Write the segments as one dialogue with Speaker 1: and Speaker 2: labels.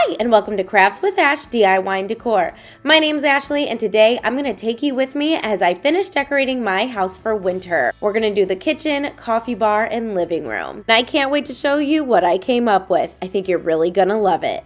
Speaker 1: Hi, and welcome to Crafts with Ash DIY and Decor. My name's Ashley, and today I'm going to take you with me as I finish decorating my house for winter. We're going to do the kitchen, coffee bar, and living room. And I can't wait to show you what I came up with. I think you're really going to love it.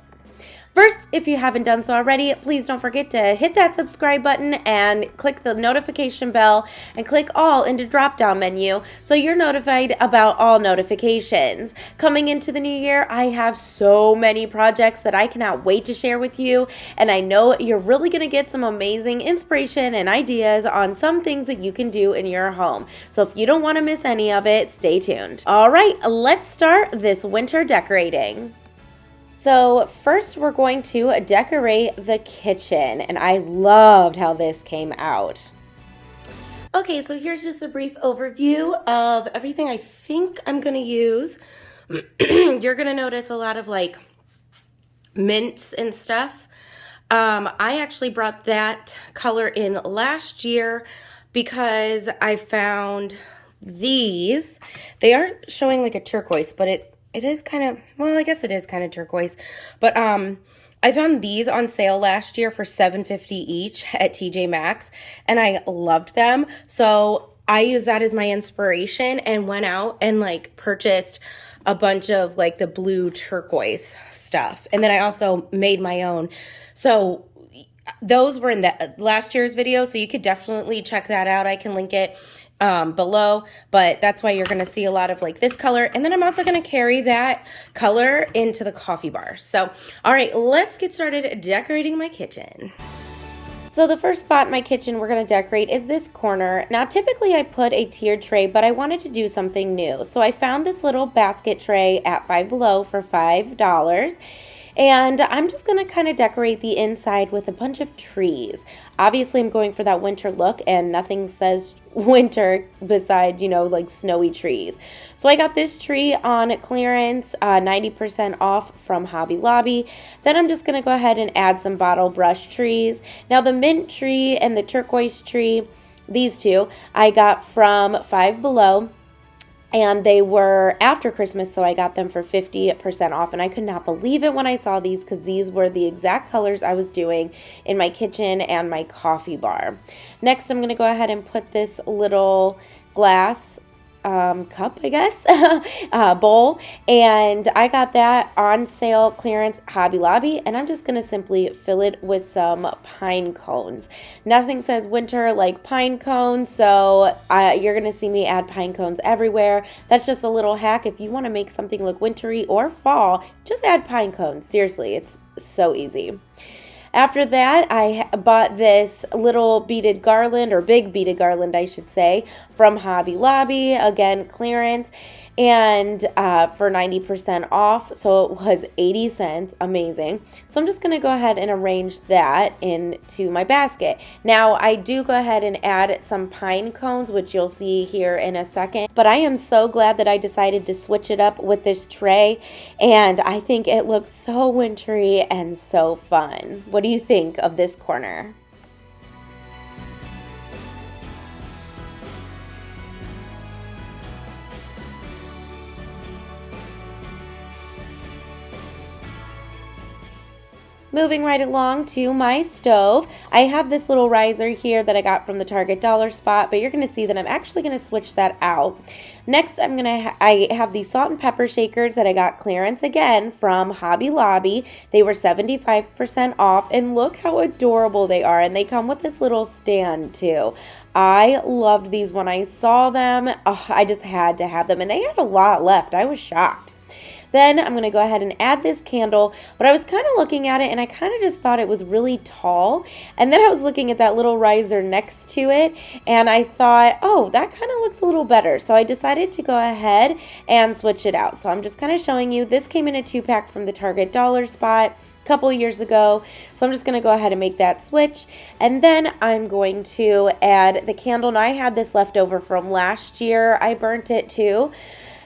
Speaker 1: First, if you haven't done so already, please don't forget to hit that subscribe button and click the notification bell and click all in the drop-down menu so you're notified about all notifications. Coming into the new year, I have so many projects that I cannot wait to share with you, and I know you're really going to get some amazing inspiration and ideas on some things that you can do in your home. So if you don't want to miss any of it, stay tuned. All right, let's start this winter decorating. So first we're going to decorate the kitchen, and I loved how this came out. Okay, so here's just a brief overview of everything I think I'm going to use. You're going to notice a lot of like mints and stuff. I actually brought that color in last year because I found these. They aren't showing like a turquoise, but it is kind of, well, I guess it is kind of turquoise. But I found these on sale last year for $7.50 each at TJ Maxx, and I loved them. So I used that as my inspiration and went out and like purchased a bunch of like the blue turquoise stuff. And then I also made my own. So those were in the last year's video, so you could definitely check that out. I can link it below, but that's why you're going to see a lot of like this color. And then I'm also going to carry that color into the coffee bar. So, all right, let's get started decorating my kitchen. So the first spot in my kitchen we're going to decorate is this corner. Now, typically I put a tiered tray, but I wanted to do something new. So I found this little basket tray at Five Below for $5. And I'm just going to kind of decorate the inside with a bunch of trees. Obviously, I'm going for that winter look, and nothing says winter besides, you know, like snowy trees. So I got this tree on clearance, 90% off from Hobby Lobby. Then I'm just going to go ahead and add some bottle brush trees. Now, the mint tree and the turquoise tree, these two, I got from Five Below. And they were after Christmas, so I got them for 50% off. And I could not believe it when I saw these because these were the exact colors I was doing in my kitchen and my coffee bar. Next, I'm going to go ahead and put this little glass cup, I guess, bowl, and I got that on sale clearance Hobby Lobby, and I'm just going to simply fill it with some pine cones. Nothing says winter like pine cones, so you're going to see me add pine cones everywhere. That's just a little hack. If you want to make something look wintry or fall, just add pine cones. Seriously, it's so easy. After that, I bought this little beaded garland, or big beaded garland, I should say, from Hobby Lobby, again, clearance, and for 90% off, so it was 80 cents, amazing. So I'm just going to go ahead and arrange that into my basket. Now, I do go ahead and add some pine cones, which you'll see here in a second, but I am so glad that I decided to switch it up with this tray, and I think it looks so wintry and so fun. What do you think of this corner? Moving right along to my stove, I have this little riser here that I got from the Target dollar spot, but you're going to see that I'm actually going to switch that out. Next, I have these salt and pepper shakers that I got clearance again from Hobby Lobby. They were 75% off, and look how adorable they are, and they come with this little stand too. I loved these when I saw them. Oh, I just had to have them, and they had a lot left. I was shocked. Then I'm going to go ahead and add this candle, but I was kind of looking at it and I kind of just thought it was really tall. And then I was looking at that little riser next to it and I thought, oh, that kind of looks a little better. So I decided to go ahead and switch it out. So I'm just kind of showing you, this came in a 2-pack from the Target dollar spot a couple years ago. So I'm just going to go ahead and make that switch. And then I'm going to add the candle. Now I had this left over from last year. I burnt it too.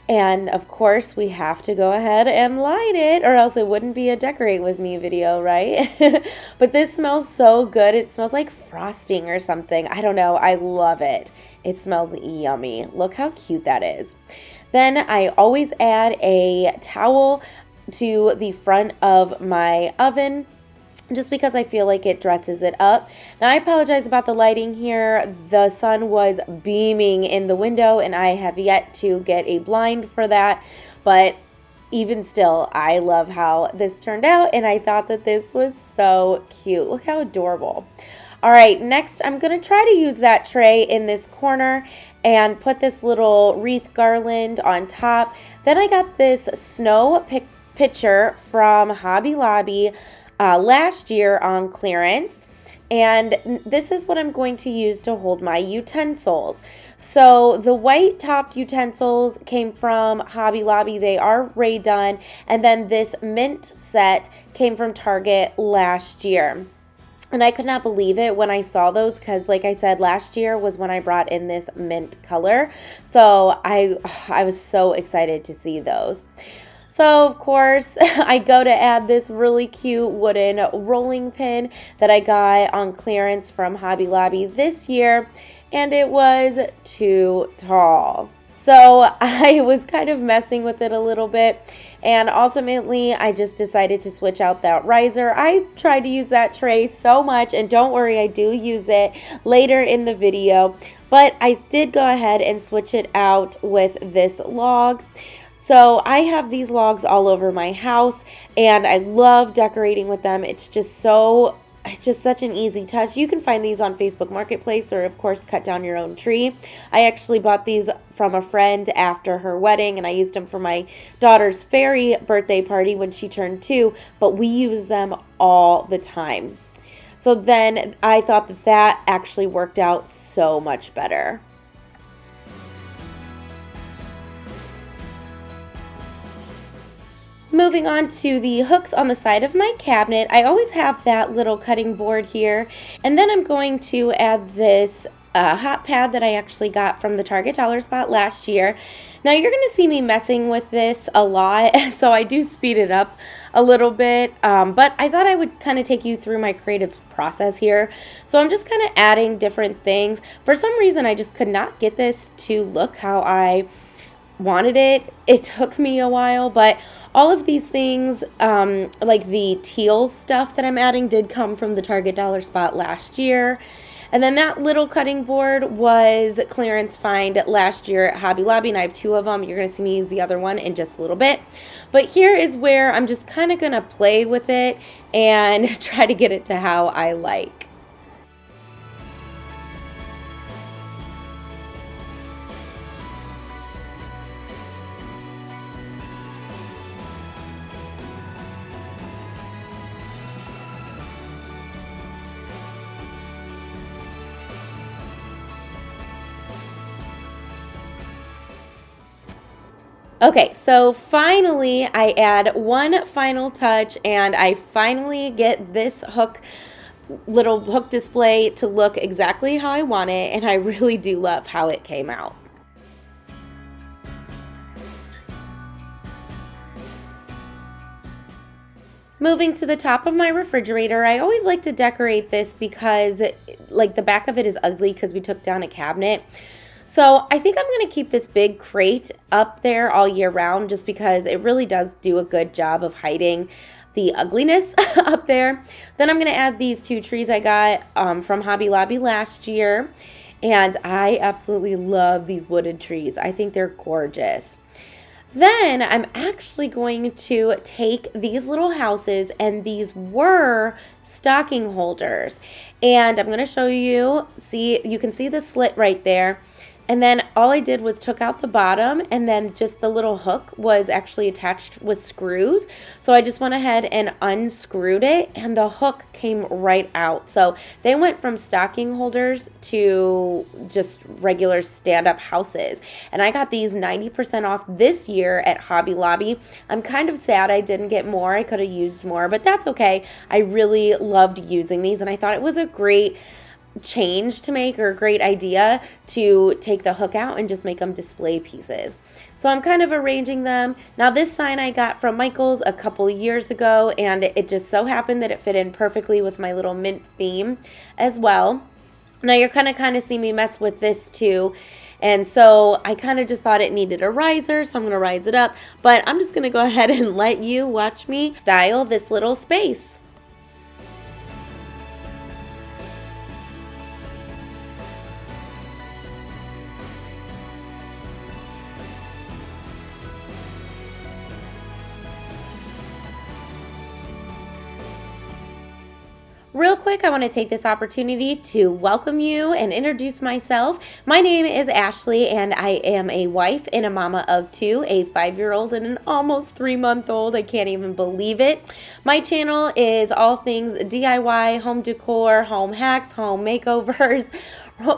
Speaker 1: And of course, we have to go ahead and light it, or else it wouldn't be a decorate with me video, right? But this smells so good. It smells like frosting or something. I don't know. I love it. It smells yummy. Look how cute that is. Then I always add a towel to the front of my oven, just because I feel like it dresses it up. Now, I apologize about the lighting here. The sun was beaming in the window, and I have yet to get a blind for that, but even still, I love how this turned out, and I thought that this was so cute. Look how adorable. All right, next I'm going to try to use that tray in this corner and put this little wreath garland on top. Then I got this snow pitcher from Hobby Lobby last year on clearance, and this is what I'm going to use to hold my utensils. So the white top utensils came from Hobby Lobby. They are Ray done, and then this mint set came from Target last year. And I could not believe it when I saw those, because like I said, last year was when I brought in this mint color. So I was so excited to see those. So, of course, I go to add this really cute wooden rolling pin that I got on clearance from Hobby Lobby this year, and it was too tall. So I was kind of messing with it a little bit, and ultimately I just decided to switch out that riser. I tried to use that tray so much, and don't worry, I do use it later in the video, but I did go ahead and switch it out with this log. So I have these logs all over my house, and I love decorating with them. It's just such an easy touch. You can find these on Facebook Marketplace, or of course cut down your own tree. I actually bought these from a friend after her wedding, and I used them for my daughter's fairy birthday party when she turned 2, but we use them all the time. So then I thought that that actually worked out so much better. Moving on to the hooks on the side of my cabinet, I always have that little cutting board here, and then I'm going to add this hot pad that I actually got from the Target Dollar Spot last year. Now you're going to see me messing with this a lot, so I do speed it up a little bit, but I thought I would kind of take you through my creative process here. So I'm just kind of adding different things. For some reason, I just could not get this to look how I wanted it. It took me a while, but all of these things, like the teal stuff that I'm adding, did come from the Target Dollar Spot last year. And then that little cutting board was clearance find last year at Hobby Lobby, and I have 2 of them. You're going to see me use the other one in just a little bit. But here is where I'm just kind of going to play with it and try to get it to how I like. Okay, so finally I add one final touch, and I finally get this little hook display to look exactly how I want it, and I really do love how it came out. Moving to the top of my refrigerator, I always like to decorate this because like the back of it is ugly because we took down a cabinet. So I think I'm going to keep this big crate up there all year round, just because it really does do a good job of hiding the ugliness up there. Then I'm going to add these 2 trees I got from Hobby Lobby last year, and I absolutely love these wooded trees. I think they're gorgeous. Then I'm actually going to take these little houses, and these were stocking holders, and I'm going to show you. You can see the slit right there. And then all I did was took out the bottom, and then just the little hook was actually attached with screws. So I just went ahead and unscrewed it, and the hook came right out. So they went from stocking holders to just regular stand-up houses. And I got these 90% off this year at Hobby Lobby. I'm kind of sad I didn't get more. I could have used more, but that's okay. I really loved using these, and I thought it was a great change to make, or a great idea to take the hook out and just make them display pieces. So I'm kind of arranging them. Now this sign I got from Michael's a couple years ago, and it just so happened that it fit in perfectly with my little mint theme as well. Now you're kind of see me mess with this too. And so I kind of just thought it needed a riser, so I'm going to rise it up. But I'm just going to go ahead and let you watch me style this little space. Real quick, I want to take this opportunity to welcome you and introduce myself. My name is Ashley, and I am a wife and a mama of two, a 5-year-old and an almost 3-month-old. I can't even believe it. My channel is all things DIY, home decor, home hacks, home makeovers,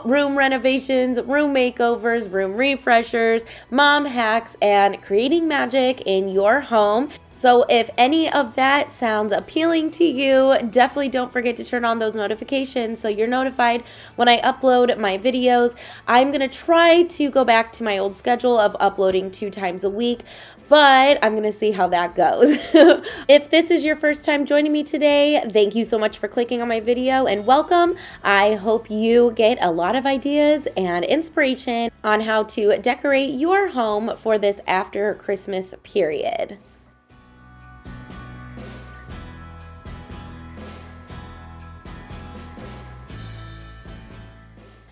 Speaker 1: room renovations, room makeovers, room refreshers, mom hacks, and creating magic in your home. So if any of that sounds appealing to you, definitely don't forget to turn on those notifications so you're notified when I upload my videos. I'm going to try to go back to my old schedule of uploading 2 times a week, but I'm going to see how that goes. If this is your first time joining me today, thank you so much for clicking on my video and welcome. I hope you get a lot of ideas and inspiration on how to decorate your home for this after Christmas period.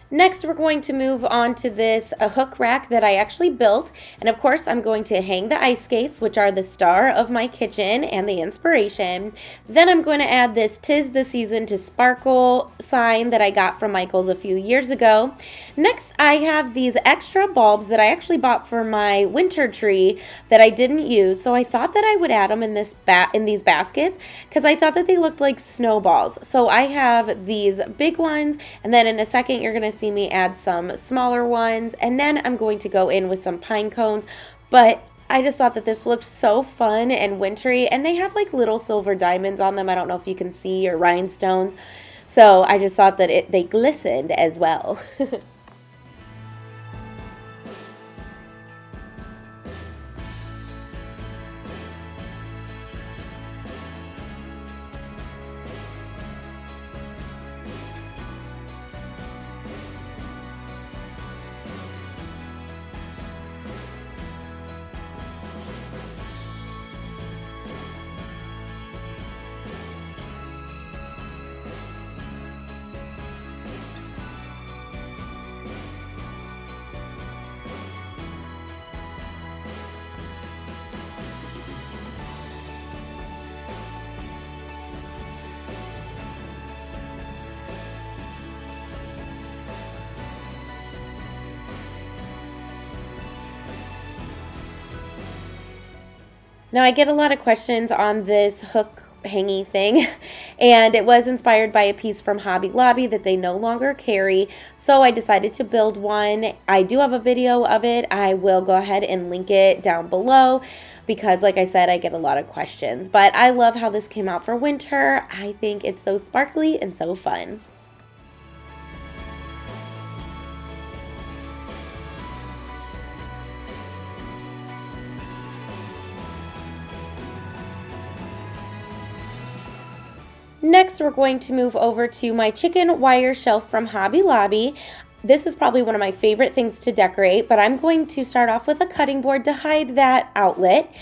Speaker 1: Next, we're going to move on to this hook rack that I actually built. And of course, I'm going to hang the ice skates, which are the star of my kitchen and the inspiration. Then I'm going to add this "'Tis the Season to Sparkle" sign that I got from Michael's a few years ago. Next, I have these extra bulbs that I actually bought for my winter tree that I didn't use. So I thought that I would add them in these baskets because I thought that they looked like snowballs. So I have these big ones, and then in a second, you're going to see me add some smaller ones, and then I'm going to go in with some pine cones. But I just thought that this looked so fun and wintry, and they have like little silver diamonds on them. I don't know if you can see, or rhinestones. So I just thought that they glistened as well. Now, I get a lot of questions on this hook hangy thing, and it was inspired by a piece from Hobby Lobby that they no longer carry, so I decided to build one. I do have a video of it. I will go ahead and link it down below because, like I said, I get a lot of questions, but I love how this came out for winter. I think it's so sparkly and so fun. Next, we're going to move over to my chicken wire shelf from Hobby Lobby. This is probably one of my favorite things to decorate, but I'm going to start off with a cutting board to hide that outlet.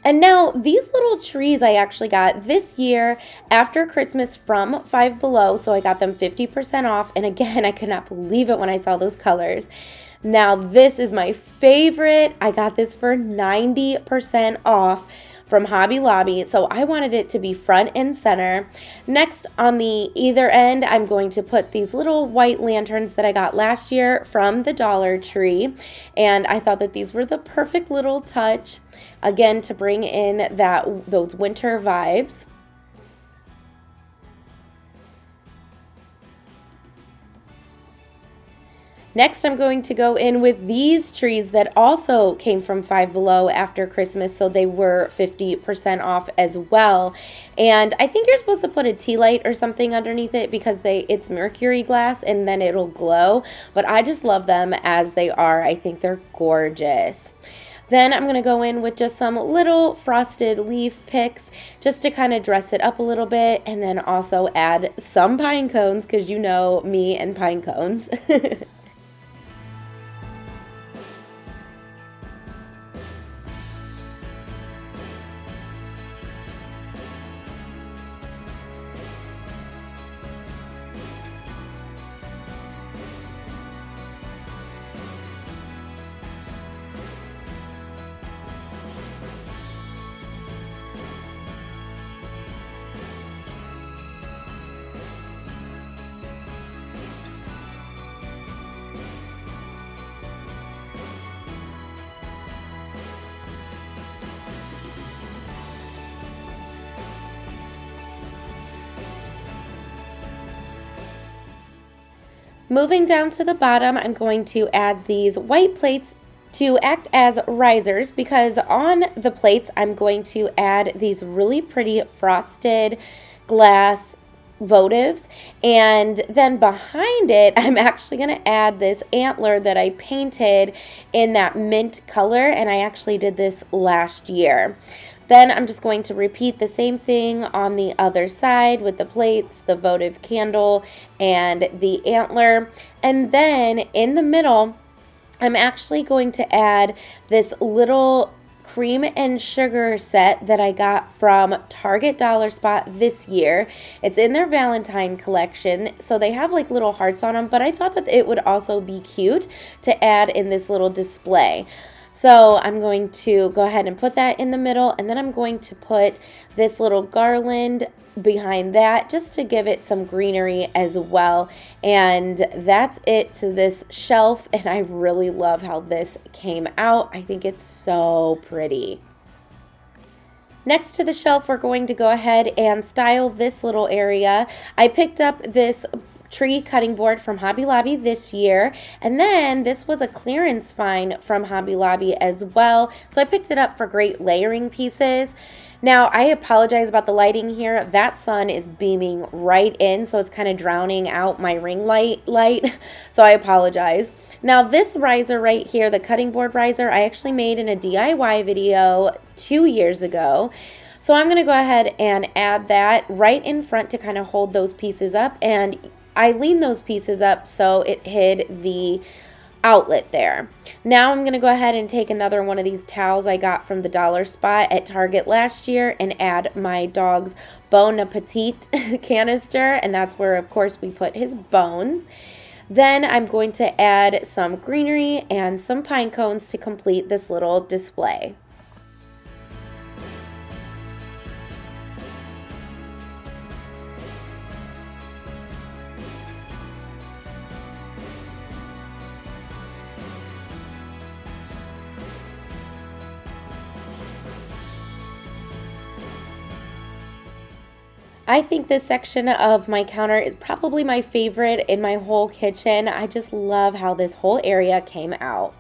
Speaker 1: And now these little trees I actually got this year after Christmas from Five Below, so I got them 50% off. And again, I could not believe it when I saw those colors. Now this is my favorite. I got this for 90% off from Hobby Lobby, so I wanted it to be front and center. Next, on the either end, I'm going to put these little white lanterns that I got last year from the Dollar Tree, and I thought that these were the perfect little touch, again, to bring in those winter vibes. Next, I'm going to go in with these trees that also came from Five Below after Christmas, so they were 50% off as well. And I think you're supposed to put a tea light or something underneath it because it's mercury glass and then it'll glow. But I just love them as they are. I think they're gorgeous. Then I'm going to go in with just some little frosted leaf picks just to kind of dress it up a little bit, and then also add some pine cones because you know me and pine cones. Moving down to the bottom, I'm going to add these white plates to act as risers, because on the plates I'm going to add these really pretty frosted glass votives, and then behind it I'm actually going to add this antler that I painted in that mint color, and I actually did this last year. Then I'm just going to repeat the same thing on the other side with the plates, the votive candle, and the antler. And then in the middle, I'm actually going to add this little cream and sugar set that I got from Target Dollar Spot this year. It's in their Valentine collection, so they have like little hearts on them, but I thought that it would also be cute to add in this little display. So I'm going to go ahead and put that in the middle, and then I'm going to put this little garland behind that just to give it some greenery as well. And that's it to this shelf, and I really love how this came out. I think it's so pretty. Next to the shelf, we're going to go ahead and style this little area. I picked up this tree cutting board from Hobby Lobby this year, and then this was a clearance find from Hobby Lobby as well, so I picked it up for great layering pieces. Now, I apologize about the lighting here. That sun is beaming right in, so it's kind of drowning out my ring light, so I apologize. Now, this riser right here, the cutting board riser, I actually made in a DIY video 2 years ago. So I'm going to go ahead and add that right in front to kind of hold those pieces up, and I leaned those pieces up so it hid the outlet there. Now I'm going to go ahead and take another one of these towels I got from the Dollar Spot at Target last year and add my dog's Bon Appetit canister, and that's where of course we put his bones. Then I'm going to add some greenery and some pine cones to complete this little display. I think this section of my counter is probably my favorite in my whole kitchen. I just love how this whole area came out.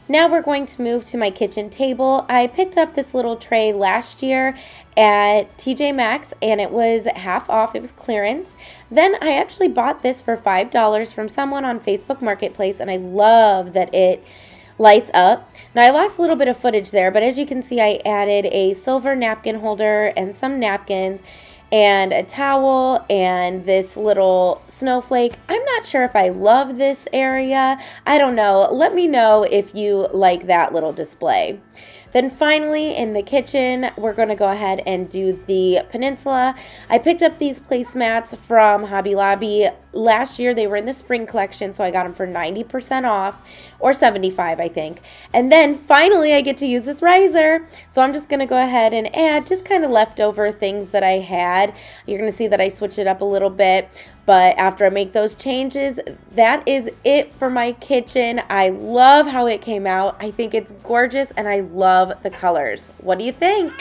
Speaker 1: Now we're going to move to my kitchen table. I picked up this little tray last year at TJ Maxx, and it was half off. It was clearance. Then I actually bought this for $5 from someone on Facebook Marketplace, and I love that it lights up. Now I lost a little bit of footage there, but as you can see, I added a silver napkin holder and some napkins and a towel and this little snowflake. I'm not sure if I love this area. I don't know. Let me know if you like that little display. Then finally in the kitchen, we're going to go ahead and do the peninsula. I picked up these placemats from Hobby Lobby last year. They were in the spring collection, so I got them for 90% off, or 75 I think. And then finally I get to use this riser. So I'm just going to go ahead and add just kind of leftover things that I had. You're going to see that I switch it up a little bit. But after I make those changes, that is it for my kitchen. I love how it came out. I think it's gorgeous, and I love the colors. What do you think?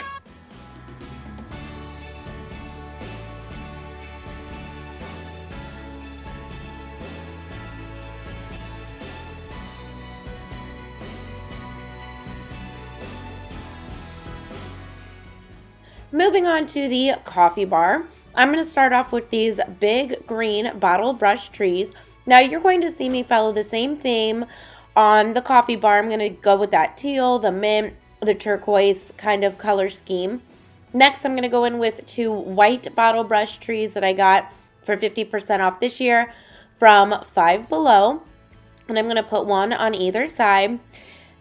Speaker 1: Moving on to the coffee bar. I'm going to start off with these big green bottle brush trees. Now you're going to see me follow the same theme on the coffee bar. I'm going to go with that teal, the mint, the turquoise kind of color scheme. Next, I'm going to go in with 2 white bottle brush trees that I got for 50% off this year from Five Below. And I'm going to put one on either side.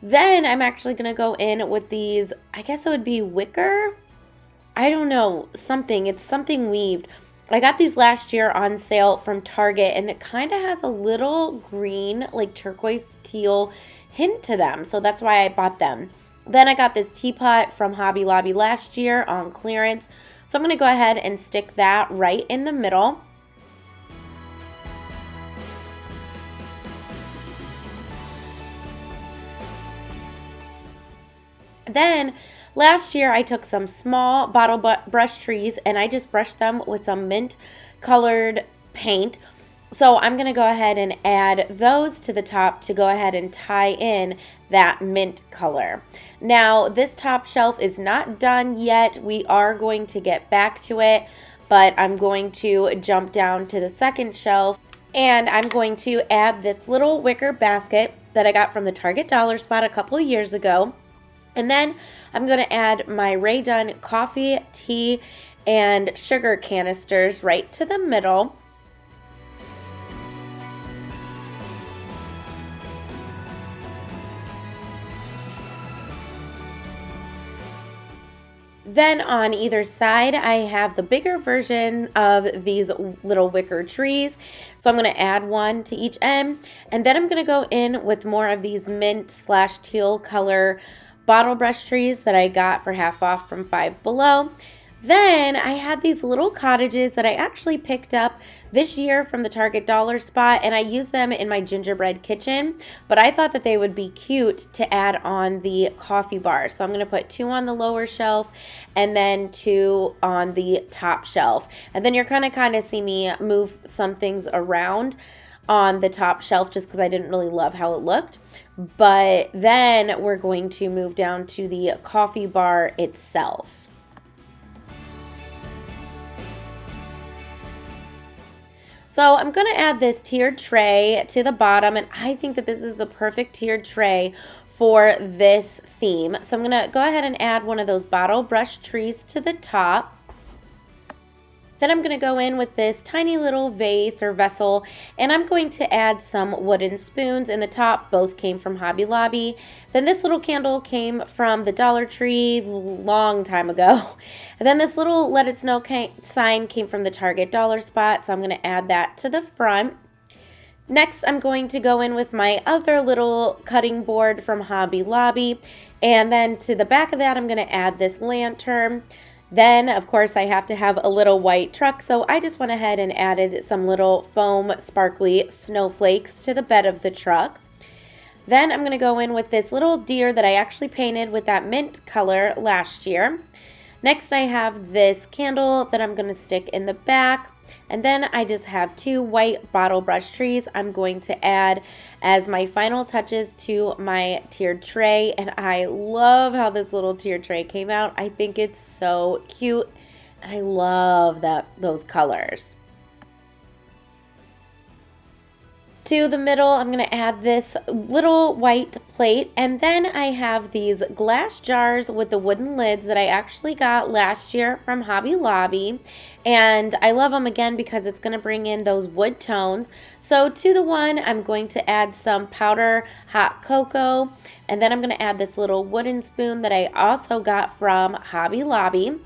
Speaker 1: Then I'm actually going to go in with these, I guess it would be wicker I don't know, something. It's something weaved. I got these last year on sale from Target, and it kind of has a little green, like turquoise teal hint to them. So that's why I bought them. Then I got this teapot from Hobby Lobby last year on clearance. So I'm going to go ahead and stick that right in the middle. Then last year I took some small bottle brush trees and I just brushed them with some mint colored paint. So I'm going to go ahead and add those to the top to go ahead and tie in that mint color. Now this top shelf is not done yet. We are going to get back to it, but I'm going to jump down to the second shelf and I'm going to add this little wicker basket that I got from the Target Dollar Spot a couple of years ago. And then I'm going to add my Rae Dunn coffee, tea, and sugar canisters right to the middle. Then on either side, I have the bigger version of these little wicker trees. So I'm going to add one to each end. And then I'm going to go in with more of these mint / teal color bottle brush trees that I got for half off from Five Below. Then I had these little cottages that I actually picked up this year from the Target Dollar Spot, and I used them in my gingerbread kitchen, but I thought that they would be cute to add on the coffee bar. So I'm going to put 2 on the lower shelf and then 2 on the top shelf. And then you're going to kind of see me move some things around on the top shelf just because I didn't really love how it looked. But then we're going to move down to the coffee bar itself. So I'm going to add this tiered tray to the bottom, and I think that this is the perfect tiered tray for this theme. So I'm going to go ahead and add one of those bottle brush trees to the top. Then I'm going to go in with this tiny little vase or vessel, and I'm going to add some wooden spoons in the top. Both came from Hobby Lobby. Then this little candle came from the Dollar Tree long time ago. And then this little Let It Snow sign came from the Target Dollar Spot, so I'm going to add that to the front. Next, I'm going to go in with my other little cutting board from Hobby Lobby, and then to the back of that, I'm going to add this lantern. Then, of course, I have to have a little white truck, so I just went ahead and added some little foam sparkly snowflakes to the bed of the truck. Then I'm going to go in with this little deer that I actually painted with that mint color last year. Next, I have this candle that I'm going to stick in the back. And then I just have 2 white bottle brush trees I'm going to add as my final touches to my tiered tray. And I love how this little tiered tray came out. I think it's so cute. And I love those colors. To the middle, I'm going to add this little white plate, and then I have these glass jars with the wooden lids that I actually got last year from Hobby Lobby, and I love them again because it's going to bring in those wood tones. So to the one, I'm going to add some powder hot cocoa, and then I'm going to add this little wooden spoon that I also got from Hobby Lobby.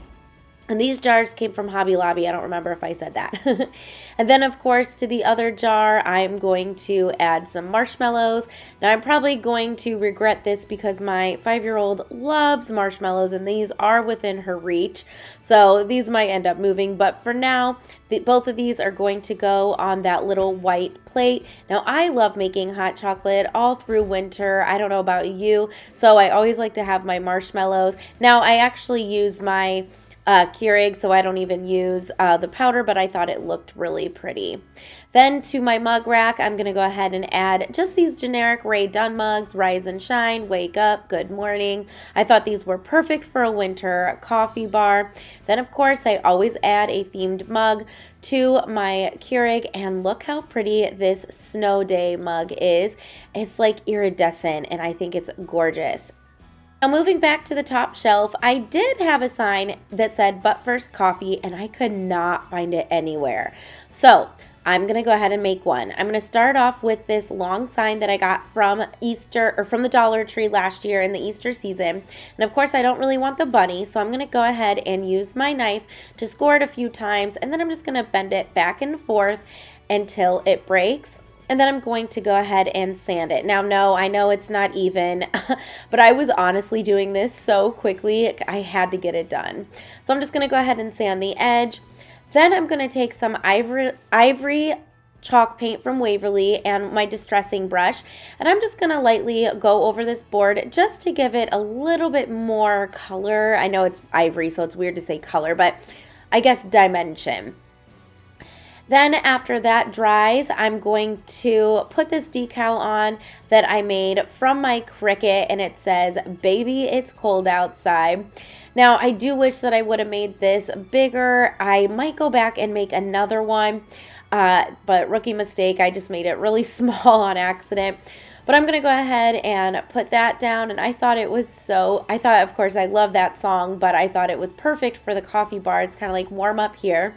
Speaker 1: And these jars came from Hobby Lobby. I don't remember if I said that. And then, of course, to the other jar, I'm going to add some marshmallows. Now, I'm probably going to regret this because my 5-year-old loves marshmallows, and these are within her reach. So these might end up moving. But for now, both of these are going to go on that little white plate. Now, I love making hot chocolate all through winter. I don't know about you. So I always like to have my marshmallows. Now, I actually use my Keurig, so I don't even use the powder, but I thought it looked really pretty. Then to my mug rack, I'm going to go ahead and add just these generic Rae Dunn mugs, Rise and Shine, Wake Up, Good Morning. I thought these were perfect for a winter coffee bar. Then, of course, I always add a themed mug to my Keurig, and look how pretty this snow day mug is. It's like iridescent, and I think it's gorgeous. Now, moving back to the top shelf, I did have a sign that said "But First Coffee," and I could not find it anywhere. So I'm going to go ahead and make one. I'm going to start off with this long sign that I got from Easter, or from the Dollar Tree last year in the Easter season. And of course I don't really want the bunny, so I'm going to go ahead and use my knife to score it a few times, and then I'm just going to bend it back and forth until it breaks. And then I'm going to go ahead and sand it. Now, no, I know it's not even, but I was honestly doing this so quickly, I had to get it done. So I'm just going to go ahead and sand the edge. Then I'm going to take some ivory chalk paint from Waverly and my distressing brush, and I'm just going to lightly go over this board just to give it a little bit more color. I know it's ivory, so it's weird to say color, but I guess dimension. Then after that dries, I'm going to put this decal on that I made from my Cricut, and it says, "Baby, it's cold outside." Now, I do wish that I would have made this bigger. I might go back and make another one, but rookie mistake, I just made it really small on accident. But I'm going to go ahead and put that down, and I thought, of course, I love that song, but I thought it was perfect for the coffee bar. It's kind of like warm up here.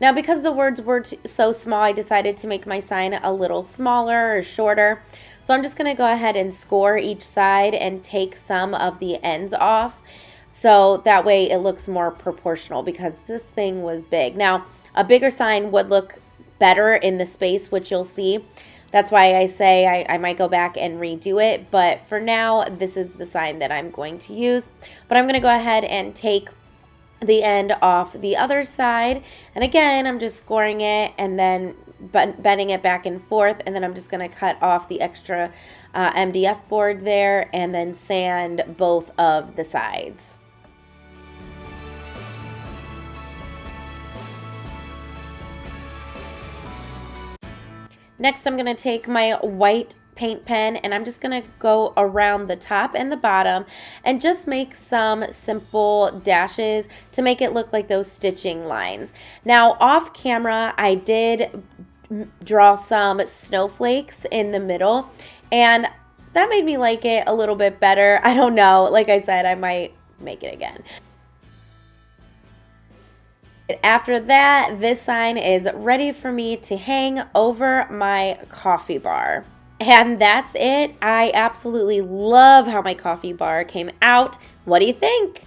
Speaker 1: Now, because the words were so small, I decided to make my sign a little smaller or shorter. So I'm just going to go ahead and score each side and take some of the ends off. So that way it looks more proportional, because this thing was big. Now, a bigger sign would look better in the space, which you'll see. That's why I say I might go back and redo it. But for now, this is the sign that I'm going to use. But I'm going to go ahead and take the end off the other side, and again I'm just scoring it and then bending it back and forth, and then I'm just going to cut off the extra MDF board there and then sand both of the sides. Next, I'm going to take my white paint pen, and I'm just going to go around the top and the bottom and just make some simple dashes to make it look like those stitching lines. Now, off camera, I did draw some snowflakes in the middle, and that made me like it a little bit better. I don't know. Like I said, I might make it again. After that, this sign is ready for me to hang over my coffee bar. And that's it. I absolutely love how my coffee bar came out. What do you think?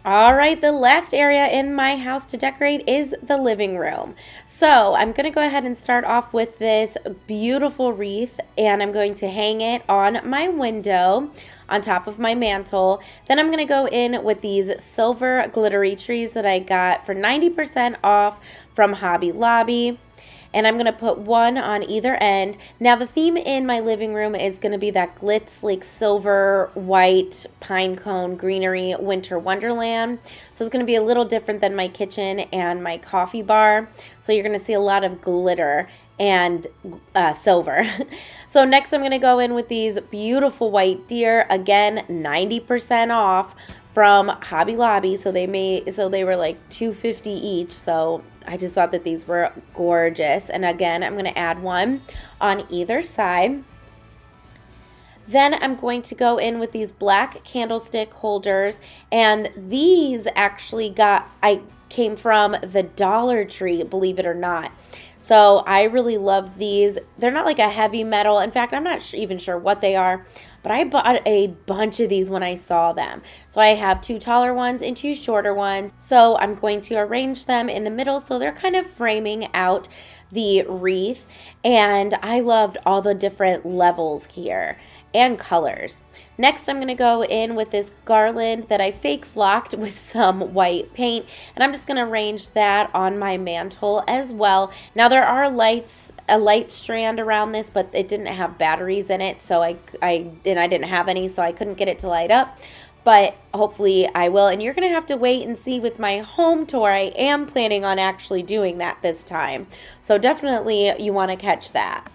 Speaker 1: All right, the last area in my house to decorate is the living room. So I'm going to go ahead and start off with this beautiful wreath, and I'm going to hang it on my window on top of my mantle. Then I'm going to go in with these silver glittery trees that I got for 90% off from Hobby Lobby. And I'm going to put one on either end. Now, the theme in my living room is going to be that glitz, like silver, white, pine cone, greenery, winter wonderland. So it's going to be a little different than my kitchen and my coffee bar. So you're going to see a lot of glitter and silver. So next I'm going to go in with these beautiful white deer. Again, 90% off from Hobby Lobby. So they were like $2.50 each. So I just thought that these were gorgeous. And again, I'm going to add one on either side. Then I'm going to go in with these black candlestick holders. And these actually I came from the Dollar Tree, believe it or not. So I really love these. They're not like a heavy metal. In fact, I'm not even sure what they are, but I bought a bunch of these when I saw them. So I have 2 taller ones and 2 shorter ones. So I'm going to arrange them in the middle so they're kind of framing out the wreath. And I loved all the different levels here and colors. Next, I'm gonna go in with this garland that I fake flocked with some white paint, and I'm just gonna arrange that on my mantle as well. Now there are lights, a light strand around this, but it didn't have batteries in it, so I didn't have any, so I couldn't get it to light up. But hopefully I will, and you're gonna have to wait and see with my home tour. I am planning on actually doing that this time, so definitely you want to catch that.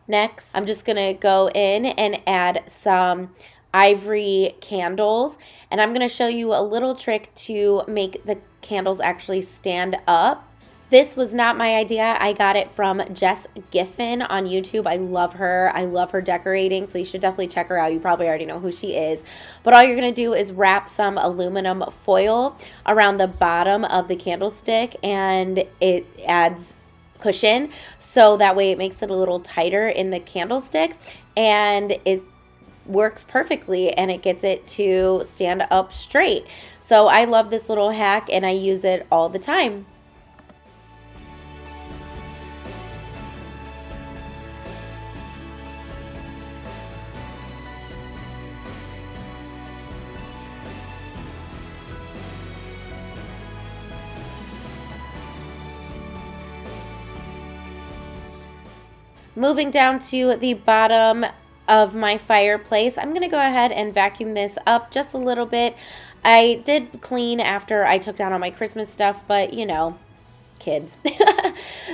Speaker 1: Next, I'm just gonna go in and add some ivory candles, and I'm going to show you a little trick to make the candles actually stand up. This was not my idea. I got it from Jess Giffen on YouTube. I love her. I love her decorating, so you should definitely check her out. You probably already know who she is. But all you're going to do is wrap some aluminum foil around the bottom of the candlestick, and it adds cushion, so that way it makes it a little tighter in the candlestick, and it works perfectly and it gets it to stand up straight. So I love this little hack and I use it all the time. Moving down to the bottom of my fireplace, I'm going to go ahead and vacuum this up just a little bit. I did clean after I took down all my Christmas stuff, but you know, kids.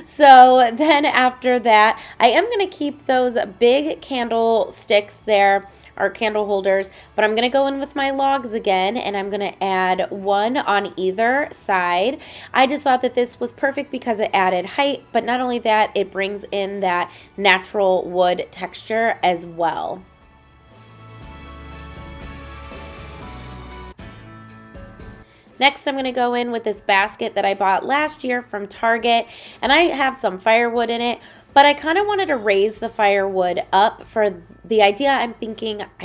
Speaker 1: So then after that, I am going to keep those big candle sticks there, or candle holders, but I'm going to go in with my logs again, and I'm going to add one on either side. I just thought that this was perfect because it added height, but not only that, it brings in that natural wood texture as well. Next, I'm going to go in with this basket that I bought last year from Target, and I have some firewood in it, but I kind of wanted to raise the firewood up for the idea. I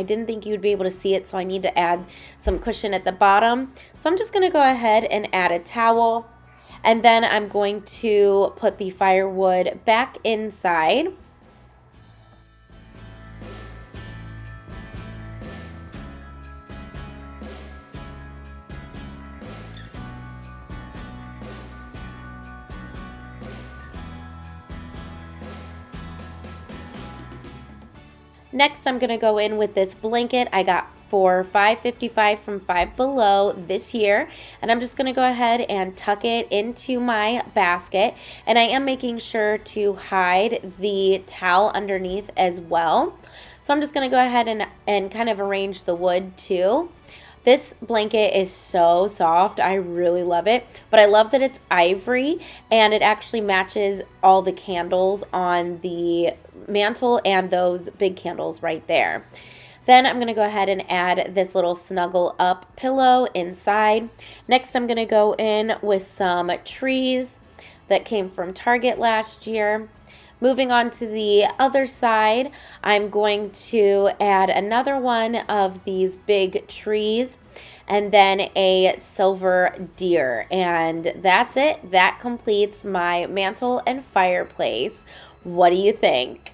Speaker 1: didn't think you'd be able to see it, so I need to add some cushion at the bottom. So I'm just going to go ahead and add a towel, and then I'm going to put the firewood back inside. Next, I'm going to go in with this blanket I got for $5.55 from Five Below this year, and I'm just going to go ahead and tuck it into my basket, and I am making sure to hide the towel underneath as well. So I'm just going to go ahead and kind of arrange the wood too. This blanket is so soft. I really love it, but I love that it's ivory and it actually matches all the candles on the mantle and those big candles right there. Then I'm going to go ahead and add this little snuggle up pillow inside. Next, I'm going to go in with some trees that came from Target last year. Moving on to the other side, I'm going to add another one of these big trees and then a silver deer. And that's it. That completes my mantle and fireplace. What do you think?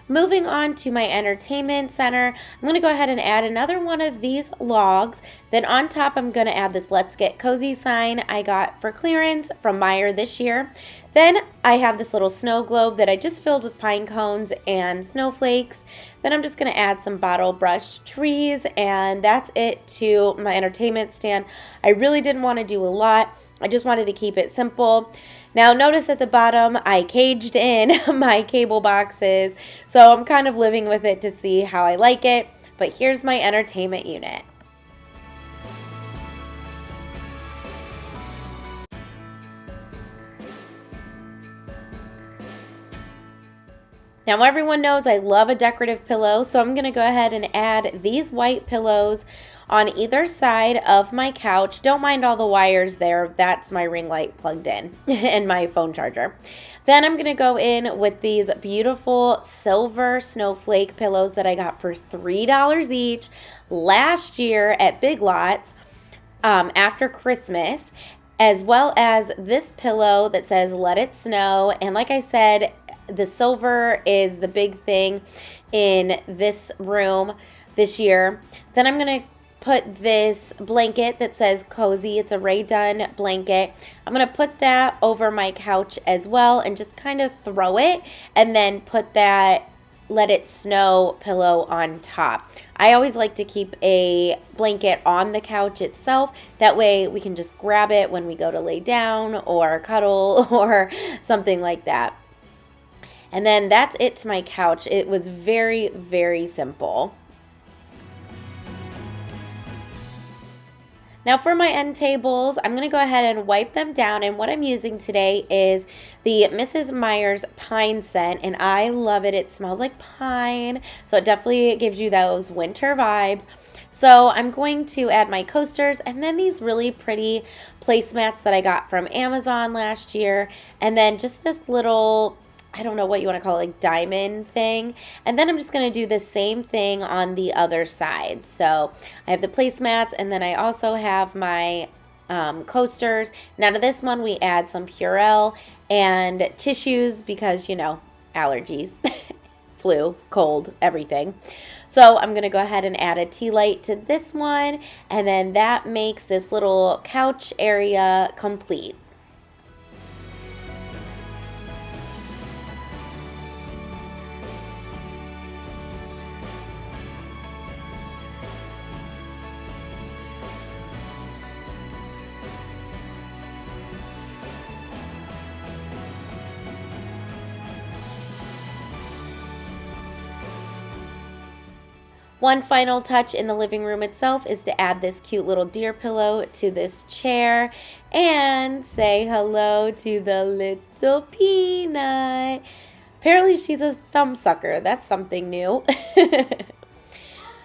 Speaker 1: Moving on to my entertainment center, I'm going to go ahead and add another one of these logs. Then on top, I'm going to add this Let's Get Cozy sign I got for clearance from Meijer this year. Then I have this little snow globe that I just filled with pine cones and snowflakes. Then I'm just going to add some bottle brush trees, and that's it to my entertainment stand. I really didn't want to do a lot. I just wanted to keep it simple. Now notice at the bottom I caged in my cable boxes, so I'm kind of living with it to see how I like it. But here's my entertainment unit. Now everyone knows I love a decorative pillow, so I'm going to go ahead and add these white pillows on either side of my couch. Don't mind all the wires there. That's my ring light plugged in and my phone charger. Then I'm going to go in with these beautiful silver snowflake pillows that I got for $3 each last year at Big Lots after Christmas, as well as this pillow that says "Let It Snow." And like I said, the silver is the big thing in this room this year. Then I'm going to put this blanket that says Cozy. It's a Rae Dunn blanket. I'm going to put that over my couch as well and just kind of throw it and then put that "Let It Snow" pillow on top. I always like to keep a blanket on the couch itself. That way we can just grab it when we go to lay down or cuddle or something like that. And then that's it to my couch. It was very, very simple. Now for my end tables, I'm going to go ahead and wipe them down. And what I'm using today is the Mrs. Meyer's pine scent. And I love it. It smells like pine. So it definitely gives you those winter vibes. So I'm going to add my coasters and then these really pretty placemats that I got from Amazon last year. And then just this little, I don't know what you want to call it, like diamond thing. And then I'm just going to do the same thing on the other side. So I have the placemats and then I also have my coasters. Now to this one we add some Purell and tissues because, you know, allergies, flu, cold, everything. So I'm going to go ahead and add a tea light to this one. And then that makes this little couch area complete. One final touch in the living room itself is to add this cute little deer pillow to this chair and say hello to the little peanut. Apparently she's a thumb sucker. That's something new.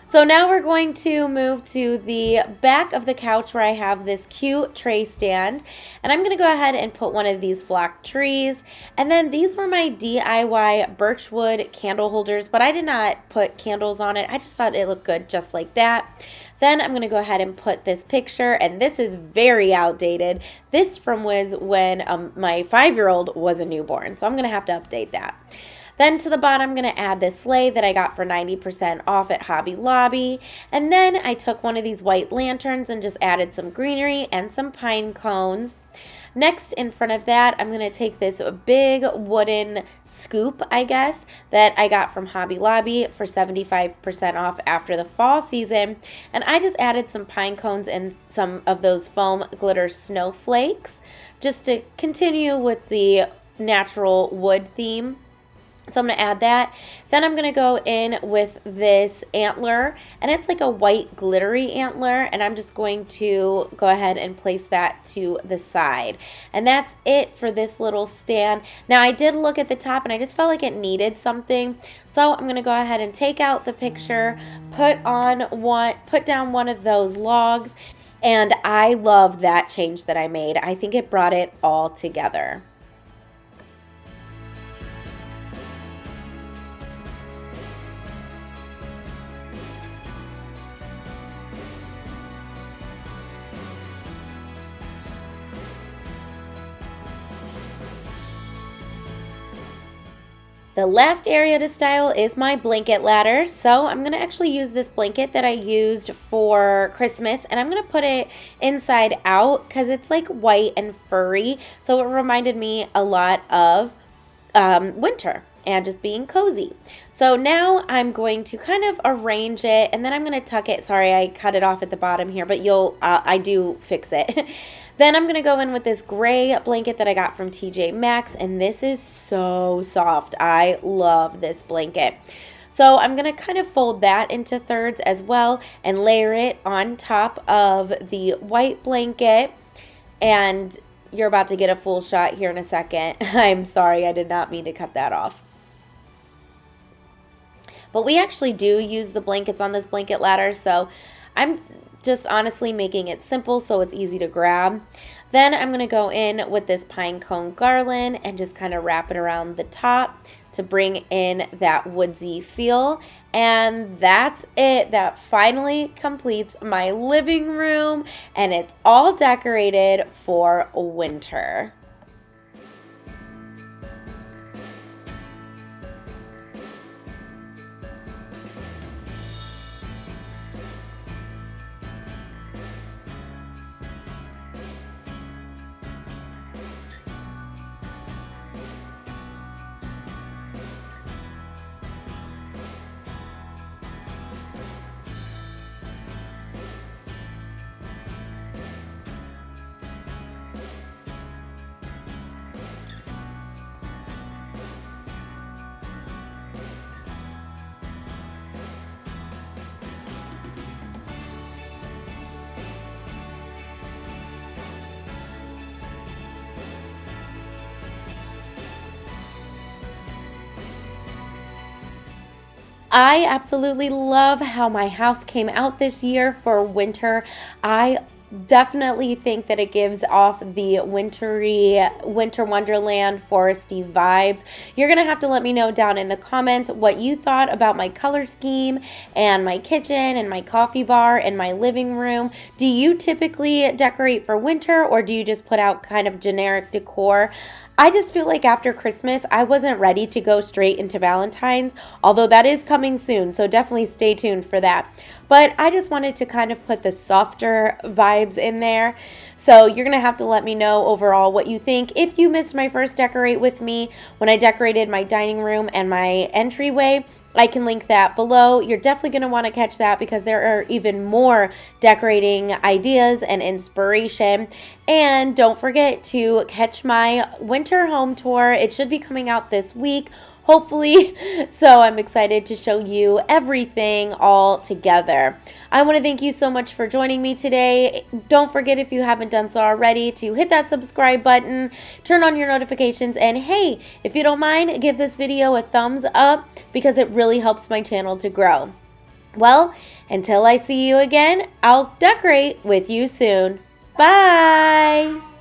Speaker 1: So now we're going to move to the back of the couch where I have this cute tray stand. And I'm going to go ahead and put one of these flock trees. And then these were my DIY birchwood candle holders, but I did not put candles on it. I just thought it looked good just like that. Then I'm going to go ahead and put this picture, and this is very outdated. This was when my 5-year-old was a newborn, so I'm going to have to update that. Then to the bottom, I'm going to add this sleigh that I got for 90% off at Hobby Lobby. And then I took one of these white lanterns and just added some greenery and some pine cones. Next, in front of that, I'm going to take this big wooden scoop, I guess, that I got from Hobby Lobby for 75% off after the fall season. And I just added some pine cones and some of those foam glitter snowflakes just to continue with the natural wood theme. So I'm going to add that. Then I'm going to go in with this antler, and it's like a white glittery antler, and I'm just going to go ahead and place that to the side. And that's it for this little stand. Now I did look at the top and I just felt like it needed something. So I'm going to go ahead and take out the picture, put down one of those logs, and I love that change that I made. I think it brought it all together. The last area to style is my blanket ladder. So I'm going to actually use this blanket that I used for Christmas, and I'm going to put it inside out because it's like white and furry. So it reminded me a lot of winter. and just being cozy. So now I'm going to kind of arrange it, and then I'm going to tuck it. Sorry, I cut it off at the bottom here, but I do fix it. Then I'm going to go in with this gray blanket that I got from TJ Maxx, and this is so soft. I love this blanket. So I'm going to kind of fold that into thirds as well and layer it on top of the white blanket. And you're about to get a full shot here in a second. I'm sorry, I did not mean to cut that off. But we actually do use the blankets on this blanket ladder, so I'm just honestly making it simple so it's easy to grab. Then I'm going to go in with this pine cone garland and just kind of wrap it around the top to bring in that woodsy feel. And that's it. That finally completes my living room, and it's all decorated for winter. I absolutely love how my house came out this year for winter. I definitely think that it gives off the winter wonderland foresty vibes. You're gonna have to let me know down in the comments what you thought about my color scheme and my kitchen and my coffee bar and my living room. Do you typically decorate for winter, or do you just put out kind of generic decor? I just feel like after Christmas, I wasn't ready to go straight into Valentine's, although that is coming soon, so definitely stay tuned for that. But I just wanted to kind of put the softer vibes in there. So you're going to have to let me know overall what you think. If you missed my first decorate with me when I decorated my dining room and my entryway, I can link that below. You're definitely going to want to catch that because there are even more decorating ideas and inspiration. And don't forget to catch my winter home tour. It should be coming out this week, hopefully. So I'm excited to show you everything all together. I want to thank you so much for joining me today. Don't forget, if you haven't done so already, to hit that subscribe button, turn on your notifications, and hey, if you don't mind, give this video a thumbs up because it really helps my channel to grow. Well, until I see you again, I'll decorate with you soon. Bye!